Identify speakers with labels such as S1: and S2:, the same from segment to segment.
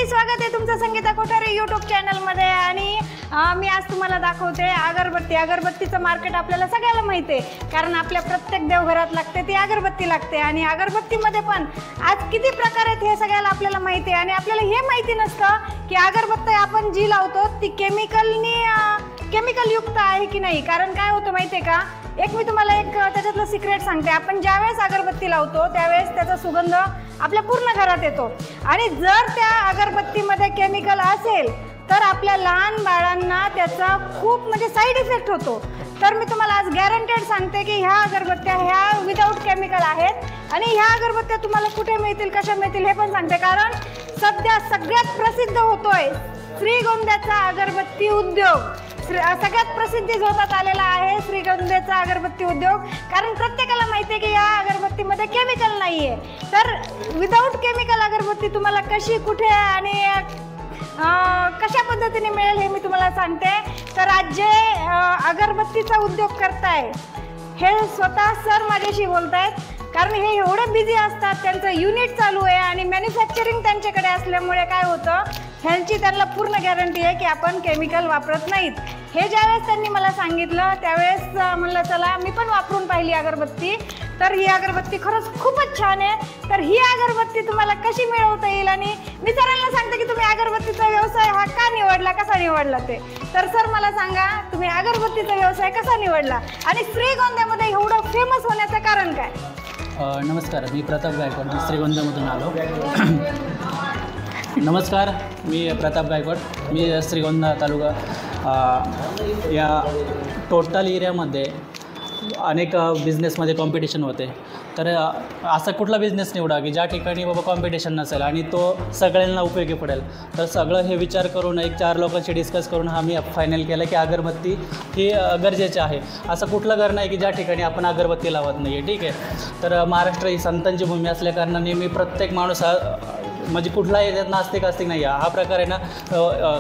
S1: स्वागत आहे तुमचं संगीता कोठारे यूट्यूब चॅनलमध्ये। आणि मी आज तुम्हाला दाखवते अगरबत्ती। अगरबत्तीचं मार्केट आपल्याला सगळ्याला माहिती आहे, कारण आपल्या प्रत्येक देवघरात लागते ती अगरबत्ती लागते। आणि अगरबत्तीमध्ये पण आज किती प्रकार आहेत हे सगळ्याला आपल्याला माहिती आहे। आणि आपल्याला हे माहिती नसतं की अगरबत्ती आपण जी लावतो ती केमिकल युक्त आहे की नाही। कारण काय होतं माहिती आहे का, मी तुम्हाला त्याच्यातलं सिक्रेट सांगते। आपण ज्यावेळेस अगरबत्ती लावतो त्यावेळेस त्याचा सुगंध आपल्या पूर्ण घरात येतो, आणि जर त्या अगरबत्तीमध्ये केमिकल असेल तर आपल्या लहान बाळांना त्याचा खूप साईड इफेक्ट होतो। तर मी तुम्हाला आज गॅरंटेड सांगते की ह्या अगरबत्त्या ह्या विदाऊट केमिकल आहेत। आणि ह्या अगरबत्त्या तुम्हाला कुठे मिळतील, कशा मिळतील हे पण सांगते। कारण सध्या सगळ्यात प्रसिद्ध होतोय श्रीगोंद्याचा अगरबत्ती उद्योग। सगळ्यात प्रसिद्धीस होतात आलेला आहे श्रीगोंद्याचा अगरबत्ती उद्योग। कारण प्रत्येकाला माहिती आहे की या अगरबत्तीमध्ये केमिकल नाहीये। तर विदाऊट केमिकल अगरबत्ती तुम्हाला कशी, कुठे आणि कशा पद्धतीने मिळेल हे मी तुम्हाला सांगते। तर आज जे अगरबत्तीचा उद्योग करताय हे स्वतः सर माझ्याशी बोलतायत, कारण हे एवढे बिझी असतात, त्यांचं युनिट चालू आहे आणि मॅन्युफॅक्चरिंग त्यांच्याकडे असल्यामुळे काय होतं, ह्यांची त्यांना पूर्ण गॅरंटी आहे की आपण केमिकल वापरत नाहीत। हे ज्यावेळेस त्यांनी मला सांगितलं त्यावेळेस म्हणलं चला मी पण वापरून पाहिली अगरबत्ती। तर ही अगरबत्ती खरंच खूपच छान आहे। तर ही अगरबत्ती तुम्हाला कशी मिळवता येईल, आणि मी सरांना सांगते की तुम्ही अगरबत्तीचा व्यवसाय हा का निवडला, कसा निवडला ते। तर सर मला सांगा तुम्ही अगरबत्तीचा व्यवसाय कसा निवडला आणि श्रीगोंद्यामध्ये एवढं फेमस होण्याचं कारण काय?
S2: नमस्कार, मी प्रताप गायकवाड, श्रीगोंद्यामधून आलो। नमस्कार, मी प्रताप गायकवाड, मी श्रीगोंदा तालुका या टोटल एरियामध्ये अनेक बिझनेसमध्ये कॉम्पिटिशन होते। तर असा कुठला बिझनेस निवडा की ज्या ठिकाणी बाबा कॉम्पिटिशन नसेल आणि तो सगळ्यांना उपयोगी पडेल। तर सगळं हे विचार करून 4 लोकांशी डिस्कस करून आम्ही फायनल केलं की अगरबत्ती ही गरजेची आहे। असं कुठलं घर नाही की ज्या ठिकाणी आपण अगरबत्ती लावत नाही आहे, ठीक आहे। तर महाराष्ट्र ही संतांची भूमी असल्याकारणाने मी प्रत्येक माणूस म्हणजे कुठला याच्यात नास्तिक नाही आहे, हा प्रकार आहे ना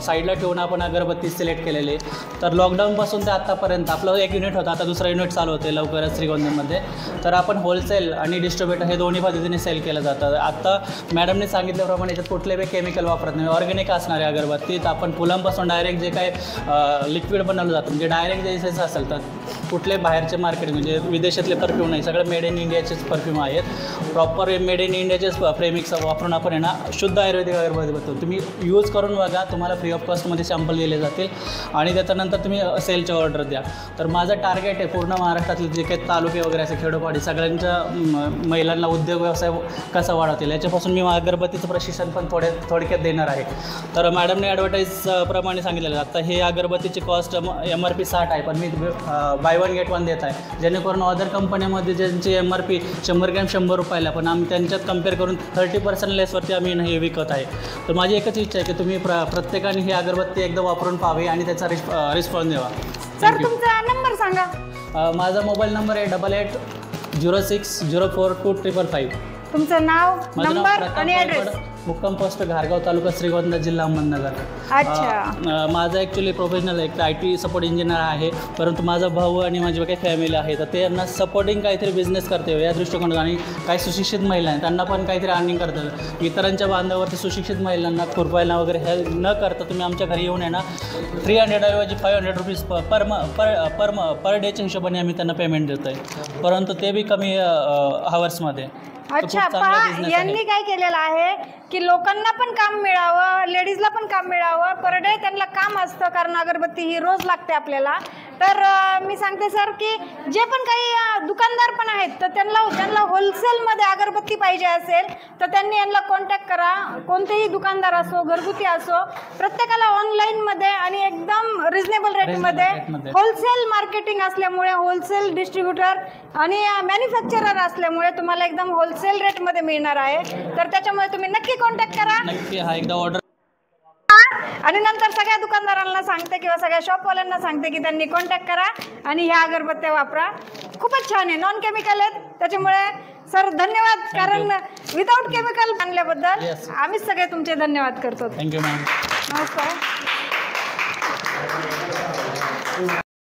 S2: साईडला ठेवून आपण अगरबत्ती सिलेक्ट केलेली आहे। तर लॉकडाऊनपासून ते आत्तापर्यंत आपलं एक युनिट होतं, आता दुसरा युनिट चालू होते लवकरच श्रीगोंद्यामध्ये। तर आपण होलसेल आणि डिस्ट्रीब्युटर हे दोन्ही पद्धतीने सेल केलं जातं। आत्ता मॅडमने सांगितल्याप्रमाणे याच्यात कुठलेही केमिकल वापरत नाही, ऑर्गॅनिक असणारे अगरबत्ती। तर आपण फुलांपासून डायरेक्ट जे काही लिक्विड बनवलं जातं म्हणजे डायरेक्ट जे एसेन्स असेल तर कुठले बाहेरचे मार्केट म्हणजे विदेशातले परफ्यूम नाही, सगळं मेड इन इंडियाचेच परफ्यूम आहेत। प्रॉपर मेड इन इंडियाचेच प्रेमिक्स वापरून आपण आहे ना शुद्ध आयुर्वेदिक अगरबत्ती बनवतो। तुम्ही यूज करून बघा, तुम्हाला फ्री ऑफ कॉस्टमध्ये सॅम्पल दिले जातील आणि त्याच्यानंतर तुम्ही सेलची ऑर्डर द्या। तर माझं टार्गेट आहे पूर्ण महाराष्ट्रातले जे काही तालुके वगैरे असे खेडोपाडी सगळ्यांच्या महिलांना उद्योग व्यवसाय कसा वाढवतील याच्यापासून मी अगरबत्तीचं प्रशिक्षण पण थोडक्यात देणार आहे। तर मॅडमने ॲडव्हर्टाईजप्रमाणे सांगितलेलं आता हे अगरबत्तीची कॉस्ट MRP 60 आहे, पण मी बाय 1 गेट 1 देत आहे, जेणेकरून अदर कंपन्यामध्ये ज्यांची MRP 100 ग्रॅम 100 रुपयाला, पण आम्ही त्यांच्यात कम्पेअर करून 30% लेसवरती आम्ही हे विकत आहे। तर माझी एकच इच्छा आहे की तुम्ही प्रत्येकाने ही अगरबत्ती एकदा वापरून पाहावी आणि त्याचा रिस्पॉन्स द्यावा।
S1: सर तुमचा नंबर सांगा।
S2: माझा मोबाईल नंबर आहे 8806042555।
S1: तुमचं नाव, नंबर आणि ॲड्रेस?
S2: मुक्काम पोस्ट घारगाव, तालुका श्रीगोंदा, जिल्हा अहमदनगर।
S1: अच्छा।
S2: माझं ॲक्च्युली प्रोफेशनल एक IT सपोर्ट इंजिनियर आहे, परंतु माझा भाऊ आणि माझी काही फॅमिली आहे तर ते यांना सपोर्टिंग काहीतरी बिझनेस करते या दृष्टिकोनातून। आणि काही सुशिक्षित महिला आहेत त्यांना पण काहीतरी अर्निंग करतात। इतरांच्या बांधावरती सुशिक्षित महिलांना खुरपायला वगैरे हे न करता तुम्ही आमच्या घरी येऊन आहे ना 300 ऐवजी 500 रुपीज पर डेच्या हिशोबाने आम्ही त्यांना पेमेंट देतो आहे, परंतु ते बी कमी हावर्समध्ये।
S1: अच्छा, पहा यांनी काय केलेलं आहे की लोकांना पण काम मिळावं, लेडीजला पण काम मिळावं, पर डे त्यांना काम असतं, कारण अगरबत्ती ही रोज लागते आपल्याला। तर मी सांगते सर की जे पण काही दुकानदार पण आहेत तर त्यांना होलसेलमध्ये अगरबत्ती पाहिजे असेल तर त्यांनी यांना कॉन्टॅक्ट करा। कोणतेही दुकानदार असो, घरगुती असो, प्रत्येकाला ऑनलाईनमध्ये आणि एकदम रिजनेबल रेटमध्ये होलसेल मार्केटिंग असल्यामुळे, होलसेल डिस्ट्रीब्युटर आणि मॅन्युफॅक्चरर असल्यामुळे तुम्हाला एकदम होलसेल रेटमध्ये मिळणार आहे। तर त्याच्यामुळे तुम्ही नक्की कॉन्टॅक्ट करा,
S2: नक्की हा एकदा ऑर्डर।
S1: आणि नंतर सगळ्या दुकानदारांना सांगते किंवा सगळ्या शॉपवाल्यांना सांगते की त्यांनी कॉन्टॅक्ट करा आणि ह्या अगरबत्त्या वापरा। खूपच छान आहे, नॉन केमिकल आहेत, त्याच्यामुळे सर धन्यवाद। कारण विदाऊट केमिकल आणल्याबद्दल आम्ही सगळे तुमचे धन्यवाद करतो।
S2: Thank you ma'am.
S1: नमस्कार।